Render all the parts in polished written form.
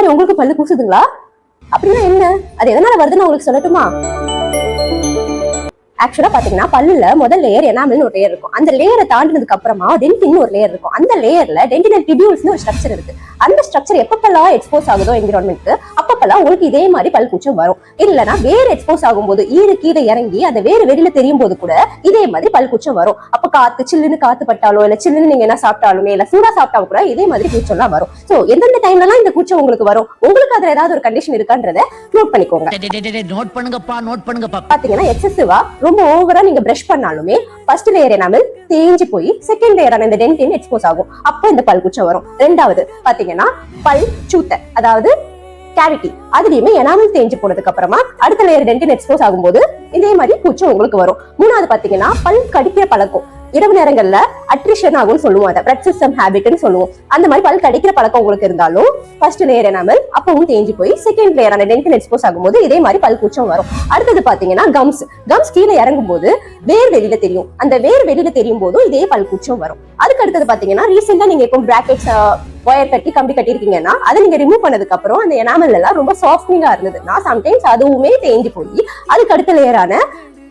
மாதிரி உங்களுக்கு பல்லு கூசுதுங்களா? அப்படின்னா என்ன, அது எதனால வருதுன்னு உங்களுக்கு சொல்லட்டுமா? ஆக்சுவலா பாத்தீங்கன்னா பல்லுல முதல் லேயர் எனாமல்னு ஒரு லேயர் இருக்கும். அந்த லேயரை தாண்டினதுக்கு அப்புறமா டென்டின் ஒரு லேயர் இருக்கும். அந்த லேயர்ல டென்டினல் டிபியூல்ஸ்னு ஒரு ஸ்ட்ரக்சர் இருக்கு. அந்த ஸ்ட்ரக்சர் எப்பப்பெல்லாம் எக்ஸ்போஸ் ஆகுதோ என்விரான்மெண்ட்க்கு அப்பப்பெல்லாம் உங்களுக்கு இதே மாதிரி பல் கூச்சம் வரும். இல்லைன்னா வேறு எக்ஸ்போஸ் ஆகும்போது ஈடு கீழே இறங்கி அந்த வேறு வெளியில தெரியும் போது கூட இதே மாதிரி பல் கூச்சம் வரும். அப்ப காத்து சில்லுன்னு காத்து பட்டாலோ இல்ல சில்லுன்னு நீங்க என்ன சாப்பிட்டாலுமே இல்ல சூடா சாப்பிட்டாலும் கூட இதே மாதிரி கூச்சம் எல்லாம் வரும். சோ எந்தெந்த டைம்ல எல்லாம் இந்த கூச்சம் உங்களுக்கு வரும், உங்களுக்கு அதுல ஏதாவது ஒரு கண்டிஷன் இருக்கான்றத நோட் பண்ணிக்கோங்க. நோட் பண்ணுங்கப்பா. பாத்தீங்கன்னா எக்ஸசிவா ரொம்ப ஓவரா நீங்க பிரஷ் பண்ணாலுமே ஃபர்ஸ்ட் லேயர் எனாமல் தேஞ்சு போய் செகண்ட் லேயரான இந்த டென்டின் எக்ஸ்போஸ் ஆகும். அப்ப இந்த பல் கூச்சம் வரும். ரெண்டாவது பாத்தீங்கன்னா பல் சூத்தை, அதாவது கேவிட்டி, அதுலயுமே எனாமல் தேஞ்சு போனதுக்கு அப்புறமா அடுத்த லேயர் டென்டின் எக்ஸ்போஸ் ஆகும்போது இதே மாதிரி கூச்சம் உங்களுக்கு வரும். மூணாவது பாத்தீங்கன்னா பல் கடிக்கிற பழக்கம், இரவு நேரங்கள்ல அட்ரிஷன் ஆகும்னு சொல்லுவோம், அதை பிரெட் சிஸ்டம் ஹேபிட்னு சொல்லுவோம். அந்த மாதிரி பல் கடிக்கிற பழக்கம் உங்களுக்கு இருந்தாலும் ஃபர்ஸ்ட் லேயர் எனாமல் அப்பவும் தேஞ்சு போய் செகண்ட் லேயர் அந்த டென்டின் எக்ஸ்போஸ் ஆகும்போது இதே மாதிரி பல் கூச்சம் வரும். அடுத்தது பாத்தீங்கன்னா கம்ஸ் கீழே இறங்கும் போது வேர் வெளியில தெரியும். அந்த வேர் வெளியில தெரியும் போதும் இதே பல் கூச்சம் வரும். அதுக்கு அடுத்தது பாத்தீங்கன்னா ரீசெண்டா நீங்க இப்போ பிராக்கெட்ஸ் ஒயர் கட்டி கம்பி கட்டிருக்கீங்கன்னா அதை நீங்க ரிமூவ் பண்ணதுக்கு அப்புறம் அந்த எனாமல் எல்லாம் ரொம்ப சாஃப்டிங்கா இருந்ததுன்னா சம்டைம்ஸ் அதுவுமே தேஞ்சு போய் அதுக்கு அடுத்த லேயரான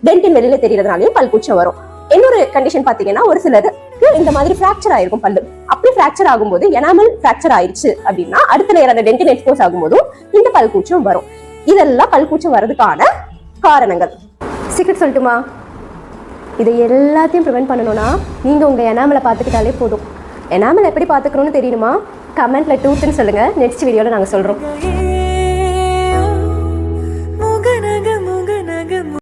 டென்டின் வெளியில தெரியறதுனாலயும் பல் கூச்சம் வரும். இன்னொரு கண்டிஷன் பாத்தீங்கன்னா ஒரு சிலருக்கு இந்த மாதிரி பிராக்சர் ஆயிருக்கும் பல்லு. அப்படி பிராக்சர் ஆகும்போது எனாமல் பிராக்சர் ஆயிடுச்சு அப்படின்னா அடுத்த லேயர் அந்த டென்டின் எக்ஸ்போஸ் ஆகும்போதும் இந்த பல் கூச்சம் வரும். இதெல்லாம் பல் கூச்சம் வர்றதுக்கான காரணங்கள். சீக்கிரம் சொல்லட்டுமா? இதை எல்லாத்தையும் ப்ரிவென்ட் பண்ணணும்னா நீங்க உங்க எனாமலை பார்த்துக்கிட்டாலே போதும். எனாமல் எப்படி பார்த்துக்கணும்னு தெரியணுமா? கமெண்ட்ல 2 சொல்லுங்க. நெக்ஸ்ட் வீடியோல நாங்க சொல்றோம்.